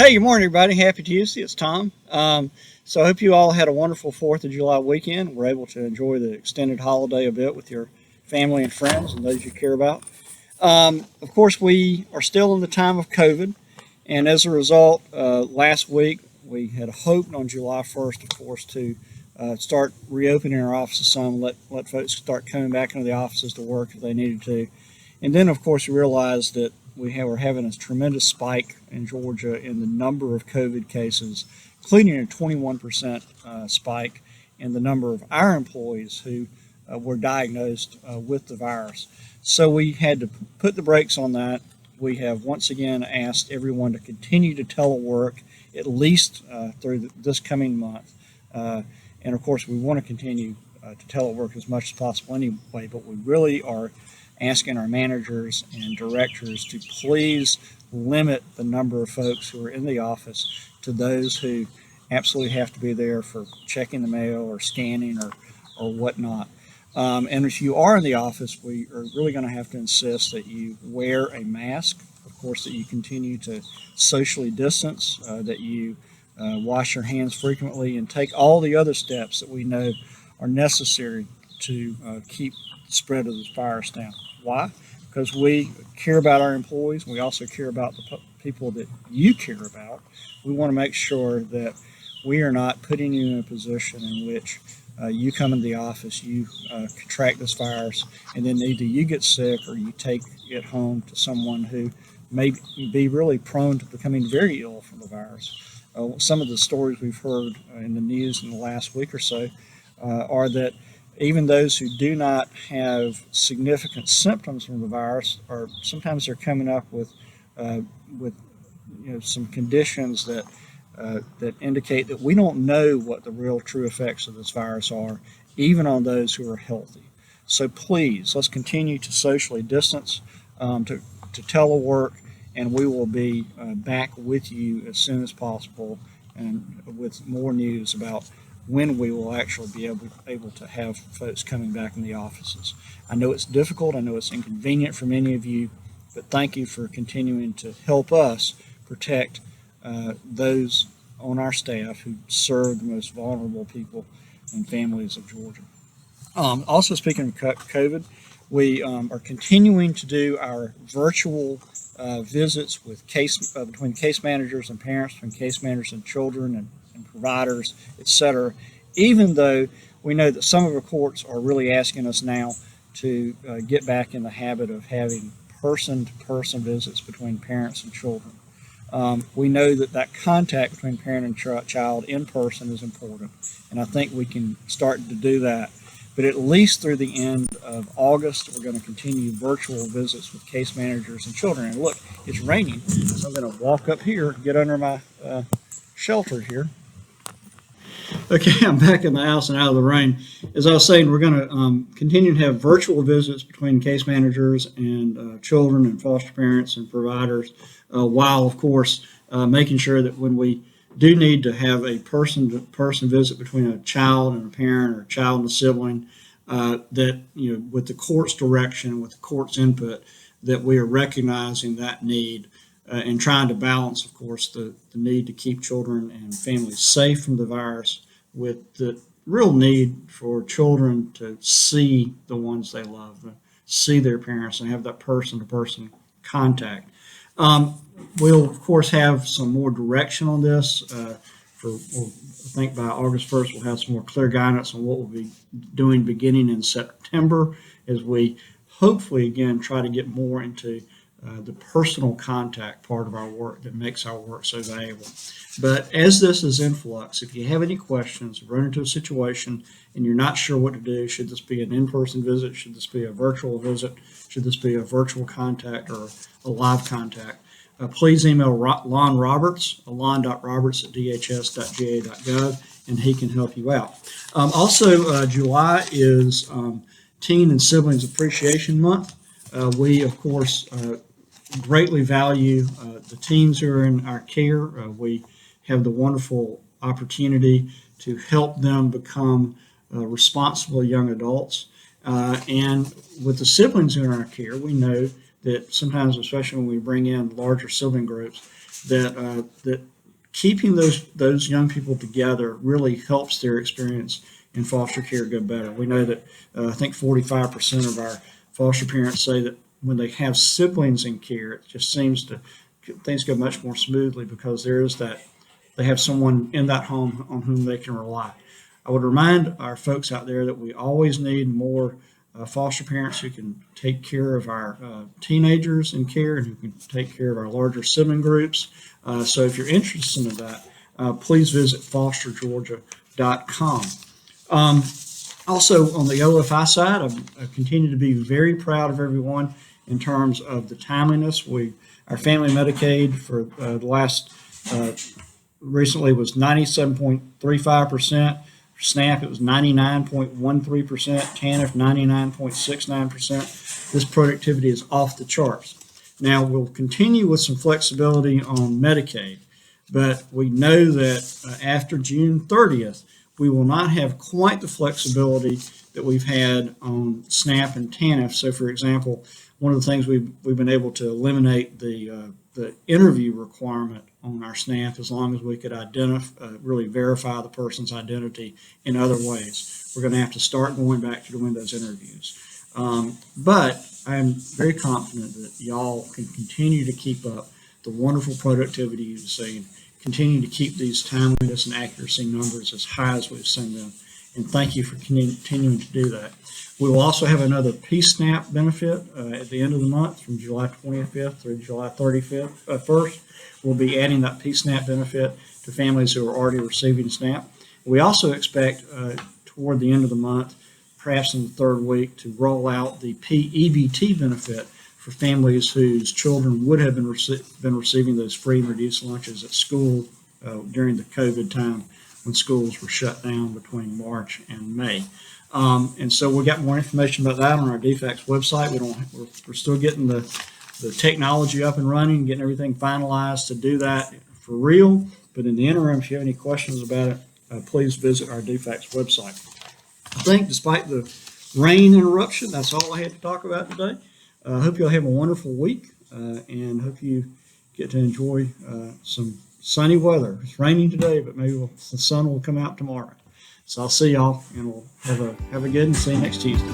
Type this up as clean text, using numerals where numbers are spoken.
Hey, good morning, everybody. Happy Tuesday. It's Tom. So I hope you all had a wonderful 4th of July weekend. We're able to enjoy the extended holiday a bit with your family and friends and those you care about. Of course, we are still in the time of COVID, and as a result, last week we had hoped on July 1st, of course, to start reopening our offices some, let folks start coming back into the offices to work if they needed to. And then, of course, we realized that we're having a tremendous spike in Georgia in the number of COVID cases, including a 21% spike in the number of our employees who were diagnosed with the virus. So we had to put the brakes on that. We have once again asked everyone to continue to telework at least through this coming month. And of course, we want to continue to telework as much as possible anyway, but we really are asking our managers and directors to please limit the number of folks who are in the office to those who absolutely have to be there for checking the mail or scanning or whatnot. And if you are in the office, we are really going to have to insist that you wear a mask, of course, that you continue to socially distance, that you wash your hands frequently, and take all the other steps that we know are necessary to keep the spread of this virus down. Why? Because we care about our employees. We also care about the people that you care about. We want to make sure that we are not putting you in a position in which you come into the office, you contract this virus, and then either you get sick or you take it home to someone who may be really prone to becoming very ill from the virus. Some of the stories we've heard in the news in the last week or so are that even those who do not have significant symptoms from the virus, or sometimes they're coming up with some conditions that indicate that we don't know what the real true effects of this virus are, even on those who are healthy. So please, let's continue to socially distance, to telework, and we will be back with you as soon as possible and with more news about when we will actually be able to have folks coming back in the offices. I know it's difficult, I know it's inconvenient for many of you, but thank you for continuing to help us protect those on our staff who serve the most vulnerable people and families of Georgia. Also, speaking of COVID, we are continuing to do our virtual visits with between case managers and parents, between case managers and children and providers, etc., even though we know that some of our courts are really asking us now to get back in the habit of having person-to-person visits between parents and children. We know that contact between parent and child in person is important, and I think we can start to do that. But at least through the end of August, we're going to continue virtual visits with case managers and children. And look, it's raining, so I'm going to walk up here, get under my shelter here. Okay, I'm back in the house and out of the rain. As I was saying, we're going to continue to have virtual visits between case managers and children and foster parents and providers, while, of course, making sure that when we do need to have a person-to-person visit between a child and a parent or a child and a sibling, that, with the court's direction, with the court's input, that we are recognizing that need and trying to balance, of course, the need to keep children and families safe from the virus with the real need for children to see the ones they love, to see their parents and have that person-to-person contact. We'll, of course, have some more direction on this. I think by August 1st, we'll have some more clear guidance on what we'll be doing beginning in September as we hopefully, again, try to get more into the personal contact part of our work that makes our work so valuable. But as this is in flux, if you have any questions, run into a situation and you're not sure what to do, should this be an in-person visit, should this be a virtual visit, should this be a virtual contact or a live contact, please email Lon Roberts, lon.roberts@dhs.ga.gov, and he can help you out. Also, July is Teen and Siblings Appreciation Month. We, of course, greatly value the teens who are in our care. We have the wonderful opportunity to help them become responsible young adults. And with the siblings who are in our care, we know that sometimes, especially when we bring in larger sibling groups, that keeping those young people together really helps their experience in foster care go better. We know that I think 45% of our foster parents say that when they have siblings in care, it just seems to things go much more smoothly because there is that they have someone in that home on whom they can rely. I would remind our folks out there that we always need more foster parents who can take care of our teenagers in care and who can take care of our larger sibling groups. So if you're interested in that, please visit fostergeorgia.com. Also, on the OFI side, I continue to be very proud of everyone in terms of the timeliness. Our family Medicaid for the last recently was 97.35%. For SNAP, it was 99.13%. TANF, 99.69%. This productivity is off the charts. Now, we'll continue with some flexibility on Medicaid, but we know that after June 30th, we will not have quite the flexibility that we've had on SNAP and TANF. So, for example, one of the things we've been able to eliminate the interview requirement on our SNAP as long as we could really verify the person's identity in other ways. We're going to have to start going back to doing those interviews. But I'm very confident that y'all can continue to keep up the wonderful productivity you've seen, continue to keep these timeliness and accuracy numbers as high as we've seen them. And thank you for continuing to do that. We will also have another PSNAP benefit at the end of the month from July 25th through July 1st. We'll be adding that PSNAP benefit to families who are already receiving SNAP. We also expect toward the end of the month, perhaps in the third week, to roll out the PEBT benefit for families whose children would have been receiving those free and reduced lunches at school during the COVID time when schools were shut down between March and May. And so we'll get more information about that on our DFACS website. We're still getting the technology up and running, getting everything finalized to do that for real. But in the interim, if you have any questions about it, please visit our DFACS website. I think despite the rain interruption, that's all I had to talk about today. I hope you'll have a wonderful week and hope you get to enjoy some sunny weather. It's raining today, but maybe the sun will come out tomorrow. So I'll see y'all, and we'll have a good and see you next Tuesday.